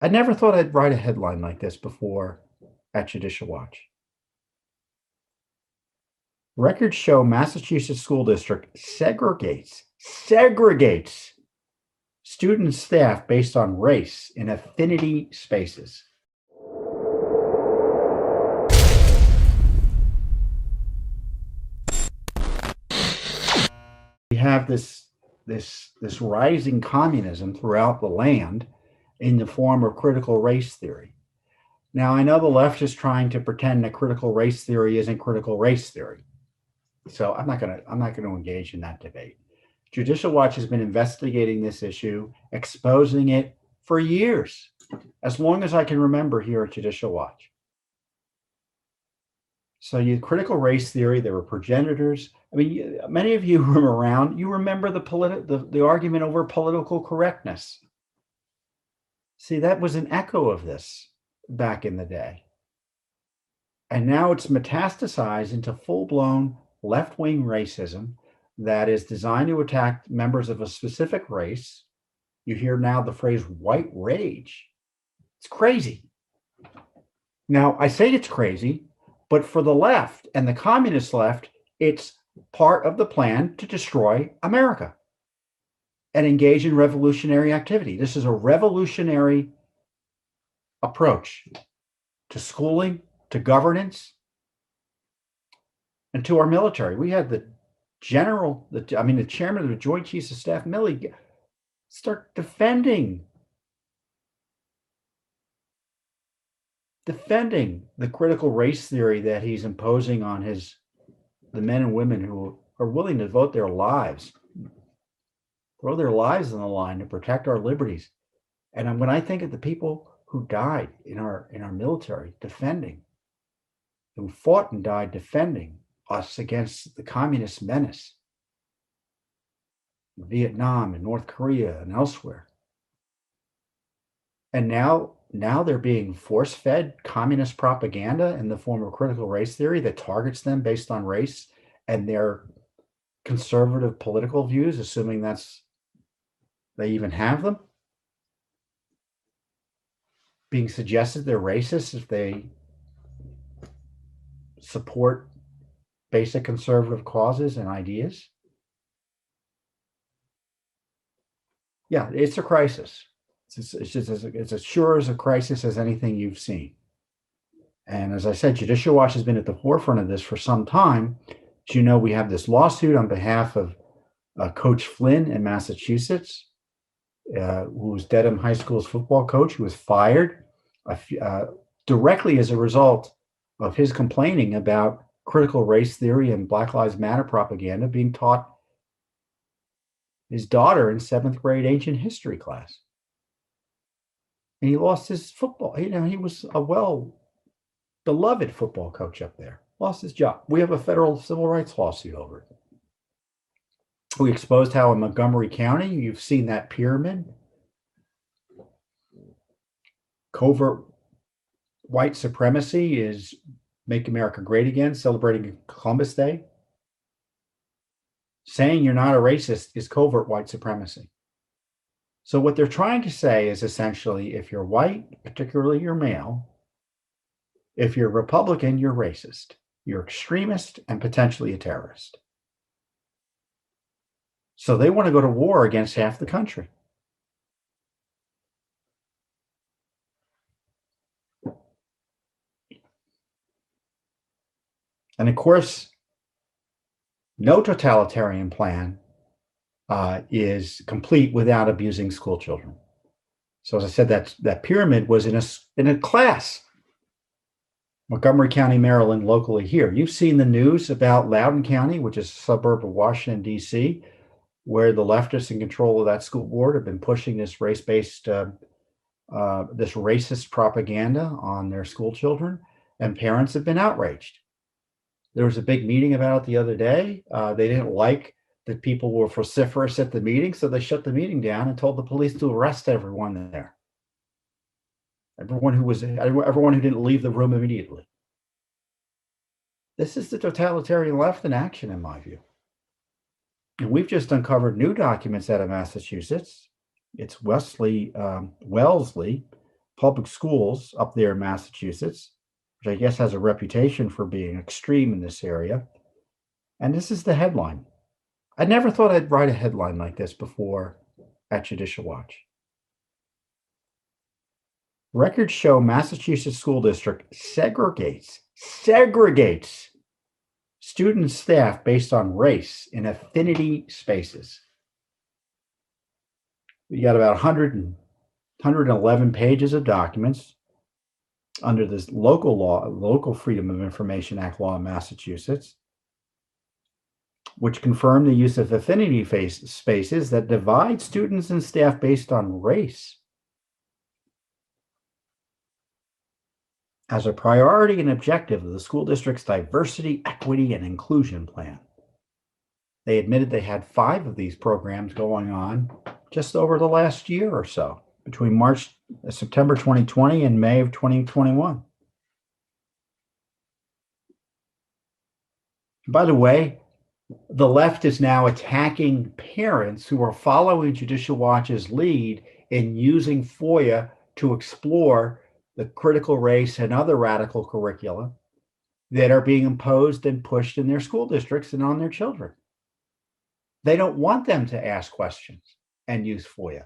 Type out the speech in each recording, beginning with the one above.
I never thought I'd write a headline like this before at Judicial Watch. Records show Massachusetts school district segregates student and staff based on race in affinity spaces. We have this rising communism throughout the land in the form of critical race theory. Now, I know the left is trying to pretend that critical race theory isn't critical race theory. So I'm not going to engage in that debate. Judicial Watch has been investigating this issue, exposing it for years, as long as I can remember here at Judicial Watch. So you critical race theory, there were progenitors. I mean, many of you who were around, you remember the argument over political correctness. See, that was an echo of this back in the day. And now it's metastasized into full-blown left-wing racism that is designed to attack members of a specific race. You hear now the phrase white rage. It's crazy. Now, I say it's crazy, but for the left and the communist left, it's part of the plan to destroy America and engage in revolutionary activity. This is a revolutionary approach to schooling, to governance, and to our military. We had the chairman of the Joint Chiefs of Staff, Milley, start defending the critical race theory that he's imposing on the men and women who are willing to devote their lives, throw their lives on the line to protect our liberties. And when I think of the people who died in our military defending, who fought and died defending us against the communist menace, Vietnam and North Korea and elsewhere. And now they're being force-fed communist propaganda in the form of critical race theory that targets them based on race and their conservative political views, assuming they even have them. Being suggested they're racist if they support basic conservative causes and ideas. Yeah, it's a crisis. It's as sure as a crisis as anything you've seen. And as I said, Judicial Watch has been at the forefront of this for some time. As you know, we have this lawsuit on behalf of Coach Flynn in Massachusetts, who was Dedham High School's football coach, who was fired directly as a result of his complaining about critical race theory and Black Lives Matter propaganda being taught his daughter in 7th grade ancient history class. And he lost his football. He was a well-beloved football coach up there. Lost his job. We have a federal civil rights lawsuit over it. We exposed how in Montgomery County, you've seen that pyramid. Covert white supremacy is Make America Great Again, celebrating Columbus Day. Saying you're not a racist is covert white supremacy. So what they're trying to say is essentially, if you're white, particularly you're male, if you're Republican, you're racist, you're extremist, and potentially a terrorist. So they want to go to war against half the country. And of course, no totalitarian plan is complete without abusing school children. So as I said, that pyramid was in a class. Montgomery County, Maryland, locally here. You've seen the news about Loudoun County, which is a suburb of Washington, D.C., where the leftists in control of that school board have been pushing this race-based, this racist propaganda on their school children, and parents have been outraged. There was a big meeting about it the other day. They didn't like that people were vociferous at the meeting, so they shut the meeting down and told the police to arrest everyone there. Everyone who didn't leave the room immediately. This is the totalitarian left in action, in my view. And we've just uncovered new documents out of Massachusetts. It's Wellesley public schools up there in Massachusetts, which I guess has a reputation for being extreme in this area. And this is the headline. I never thought I'd write a headline like this before at Judicial Watch. Records show Massachusetts school district segregates student staff based on race in affinity spaces. You got about 111 pages of documents under this local law, Local Freedom of Information Act law in Massachusetts, which confirm the use of affinity spaces that divide students and staff based on race as a priority and objective of the school district's diversity, equity, and inclusion plan. They admitted they had 5 of these programs going on just over the last year or so, between September 2020 and May of 2021. By the way, the left is now attacking parents who are following Judicial Watch's lead in using FOIA to explore the critical race and other radical curricula that are being imposed and pushed in their school districts and on their children. They don't want them to ask questions and use FOIA.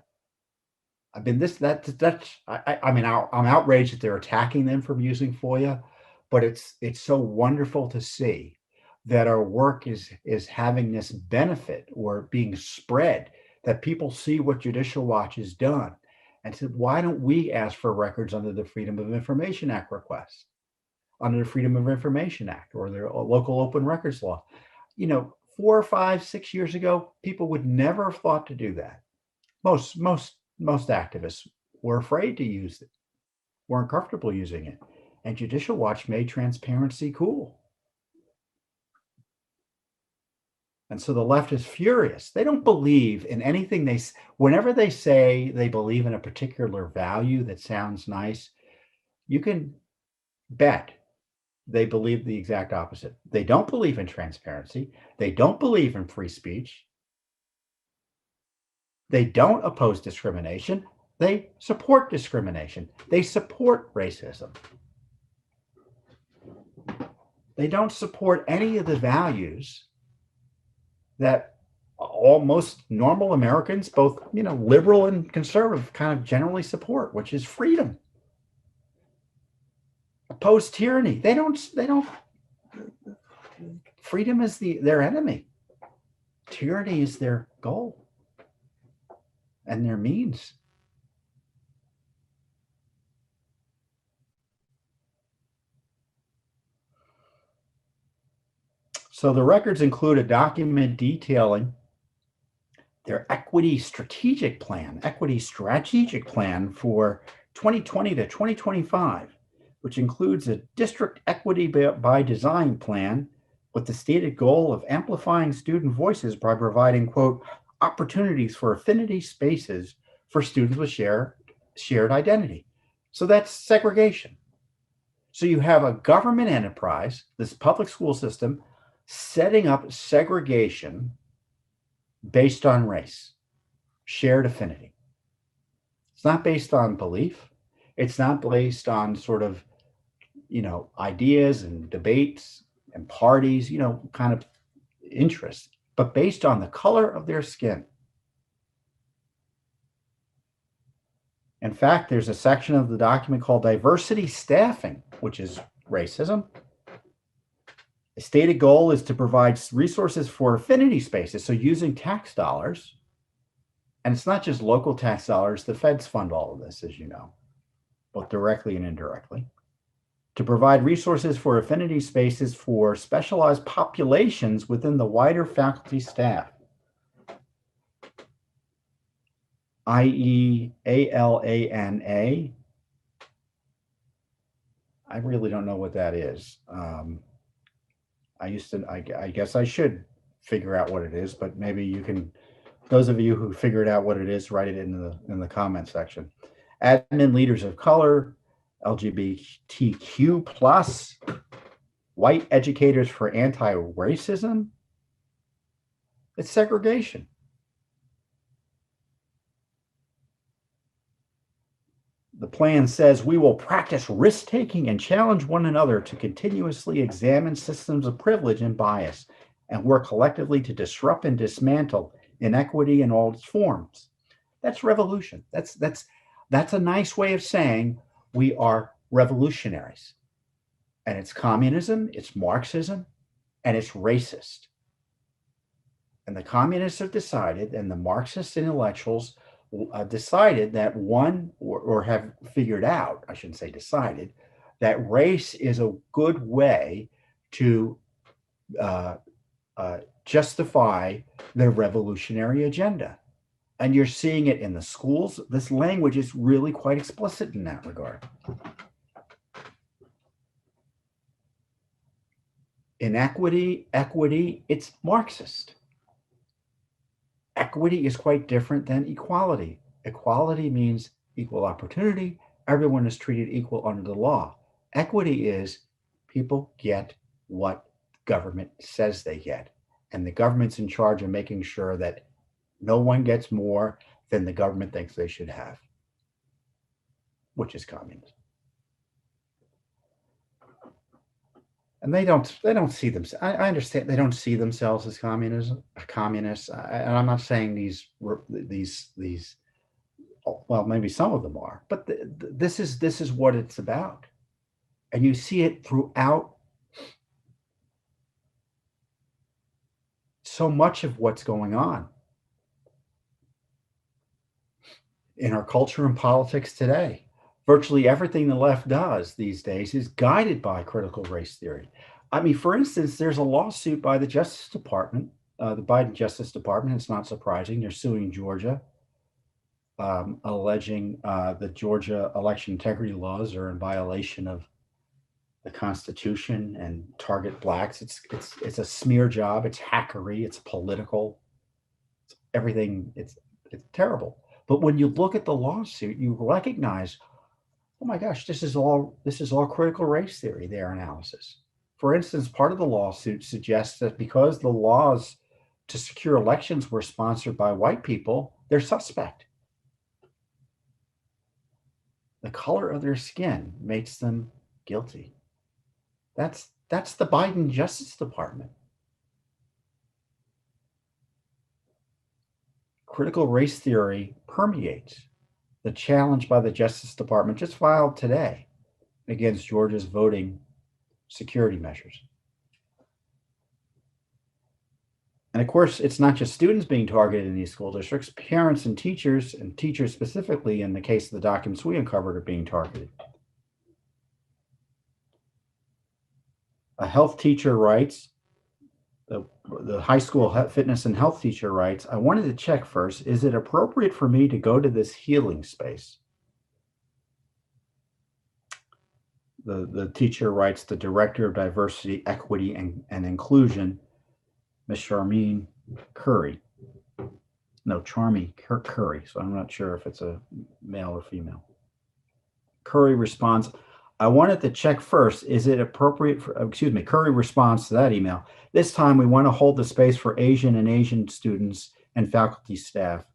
I mean, I'm outraged that they're attacking them for using FOIA, but it's so wonderful to see that our work is having this benefit or being spread, that people see what Judicial Watch has done and said, why don't we ask for records under the Freedom of Information Act request, under the Freedom of Information Act or the local open records law? 4, 5, 6 years ago, people would never have thought to do that. Most activists were afraid to use it, weren't comfortable using it. And Judicial Watch made transparency cool. And so the left is furious. They don't believe in anything whenever they say they believe in a particular value that sounds nice, you can bet they believe the exact opposite. They don't believe in transparency. They don't believe in free speech. They don't oppose discrimination. They support discrimination. They support racism. They don't support any of the values that most normal Americans, both liberal and conservative, kind of generally support, which is freedom. Oppose tyranny. They don't. Freedom is their enemy. Tyranny is their goal and their means. So the records include a document detailing their equity strategic plan for 2020 to 2025, which includes a district equity by design plan with the stated goal of amplifying student voices by providing, quote, opportunities for affinity spaces for students with shared identity. So that's segregation. So you have a government enterprise, this public school system, setting up segregation based on race, shared affinity. It's not based on belief. It's not based on sort of, ideas and debates and parties, kind of interests, but based on the color of their skin. In fact, there's a section of the document called diversity staffing, which is racism. The stated goal is to provide resources for affinity spaces, so using tax dollars, and it's not just local tax dollars, the feds fund all of this, as you know, both directly and indirectly, to provide resources for affinity spaces for specialized populations within the wider faculty staff, i.e. ALANA. I really don't know what that is. I guess I should figure out what it is, but maybe you can, those of you who figured out what it is, write it in the comment section. Admin leaders of color, LGBTQ plus, white educators for anti-racism. It's segregation. The plan says we will practice risk-taking and challenge one another to continuously examine systems of privilege and bias and work collectively to disrupt and dismantle inequity in all its forms. That's revolution. That's a nice way of saying we are revolutionaries. And it's communism, it's Marxism, and it's racist. And the communists have decided, and the Marxist intellectuals decided that or have figured out, I shouldn't say decided, that race is a good way to justify their revolutionary agenda. And you're seeing it in the schools. This language is really quite explicit in that regard. Inequity, equity, it's Marxist. Equity is quite different than equality. Equality means equal opportunity. Everyone is treated equal under the law. Equity is people get what government says they get. And the government's in charge of making sure that no one gets more than the government thinks they should have, which is communism. And they don't see themselves. I understand they don't see themselves as communists. And I'm not saying these. Well, maybe some of them are, but this is what it's about, and you see it throughout so much of what's going on in our culture and politics today. Virtually everything the left does these days is guided by critical race theory. I mean, for instance, there's a lawsuit by the Justice Department, the Biden Justice Department. It's not surprising. They're suing Georgia, alleging that Georgia election integrity laws are in violation of the Constitution and target blacks. It's a smear job. It's hackery. It's political. It's everything. It's terrible. But when you look at the lawsuit, you recognize, oh my gosh, this is all critical race theory, their analysis. For instance, part of the lawsuit suggests that because the laws to secure elections were sponsored by white people, they're suspect. The color of their skin makes them guilty. That's the Biden Justice Department. Critical race theory permeates. The challenge by the Justice Department just filed today against Georgia's voting security measures. And of course, it's not just students being targeted in these school districts. Parents and teachers specifically, in the case of the documents we uncovered, are being targeted. A health teacher writes, the high school fitness and health teacher writes, I wanted to check first, is it appropriate for me to go to this healing space? The teacher writes, the director of diversity, equity, and inclusion, Ms. Charmaine Curry. No, Charmy Curry. So I'm not sure if it's a male or female. Curry responds, I wanted to check first, is it appropriate for, Curry responds to that email. This time we want to hold the space for Asian students and faculty staff.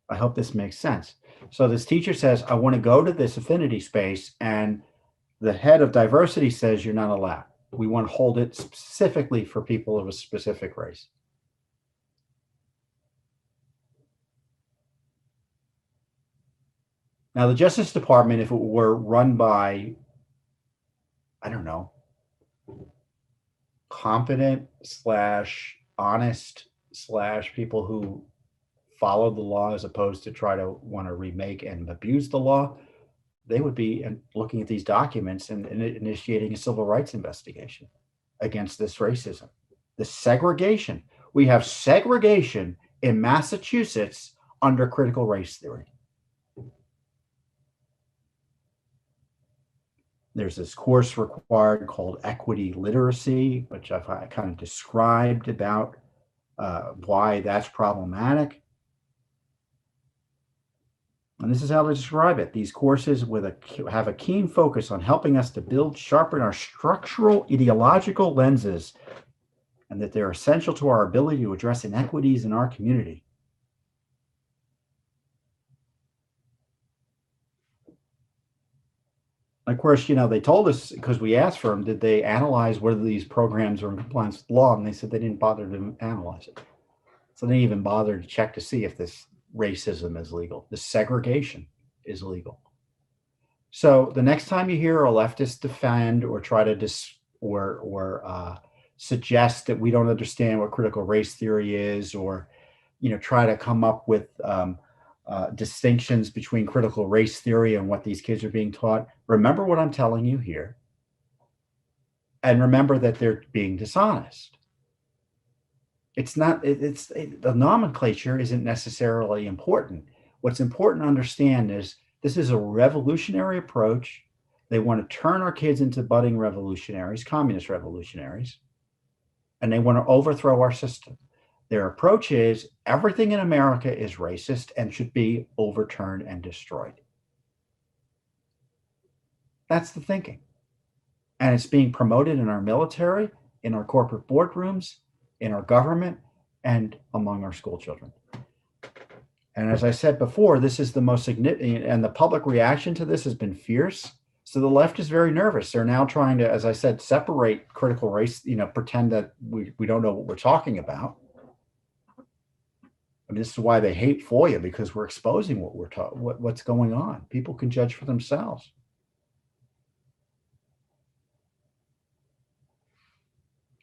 I hope this makes sense. So this teacher says, I want to go to this affinity space, and the head of diversity says you're not allowed. We want to hold it specifically for people of a specific race. Now, the Justice Department, if it were run by, I don't know, competent / honest / people who follow the law as opposed to try to want to remake and abuse the law, they would be looking at these documents and initiating a civil rights investigation against this racism, this segregation. We have segregation in Massachusetts under critical race theory. There's this course required called equity literacy, which I've kind of described about why that's problematic. And this is how to describe it. These courses have a keen focus on helping us to sharpen our structural ideological lenses, and that they're essential to our ability to address inequities in our community. Of course, they told us, because we asked for them, did they analyze whether these programs are in compliance with law? And they said they didn't bother to analyze it. So they didn't even bother to check to see if this racism is legal, this segregation is legal. So the next time you hear a leftist defend or try to suggest that we don't understand what critical race theory is, or try to come up with distinctions between critical race theory and what these kids are being taught, remember what I'm telling you here, and remember that they're being dishonest. The nomenclature isn't necessarily important. What's important to understand is this is a revolutionary approach. They want to turn our kids into budding revolutionaries, communist revolutionaries, and they want to overthrow our system. Their approach is everything in America is racist and should be overturned and destroyed. That's the thinking. And it's being promoted in our military, in our corporate boardrooms, in our government, and among our school children. And as I said before, this is the most significant, and the public reaction to this has been fierce. So the left is very nervous. They're now trying to, as I said, separate critical race, pretend that we don't know what we're talking about. I mean, this is why they hate FOIA, because we're exposing what's going on. People can judge for themselves.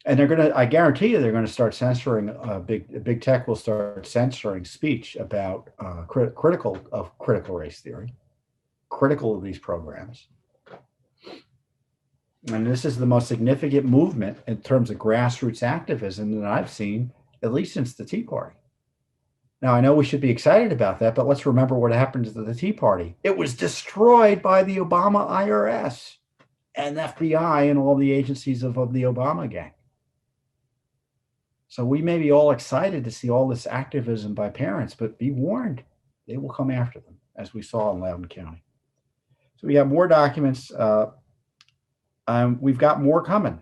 And I guarantee you, they're going to start censoring. Big tech will start censoring speech about critical of critical race theory, critical of these programs. And this is the most significant movement in terms of grassroots activism that I've seen, at least since the Tea Party. Now, I know we should be excited about that, but let's remember what happened to the Tea Party. It was destroyed by the Obama IRS and FBI and all the agencies of the Obama gang. So we may be all excited to see all this activism by parents, but be warned, they will come after them, as we saw in Loudoun County. So we have more documents. We've got more coming.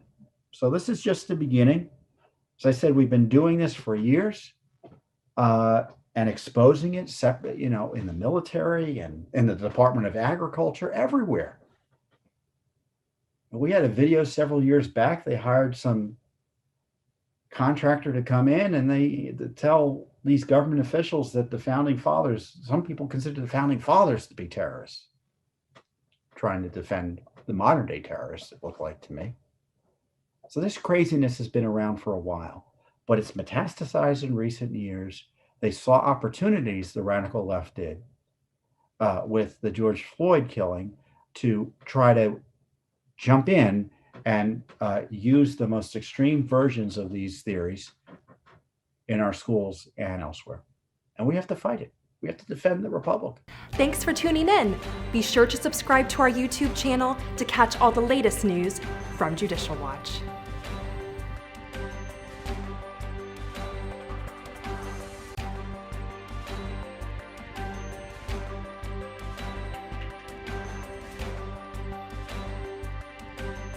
So this is just the beginning. As I said, we've been doing this for years and exposing it separate, in the military and in the Department of Agriculture, everywhere. We had a video several years back. They hired some contractor to come in and they tell these government officials that the founding fathers, some people consider the founding fathers to be terrorists, trying to defend the modern day terrorists, it looked like to me. So this craziness has been around for a while, but it's metastasized in recent years. They saw opportunities, the radical left did, with the George Floyd killing, to try to jump in and use the most extreme versions of these theories in our schools and elsewhere. And we have to fight it. We have to defend the Republic. Thanks for tuning in. Be sure to subscribe to our YouTube channel to catch all the latest news from Judicial Watch.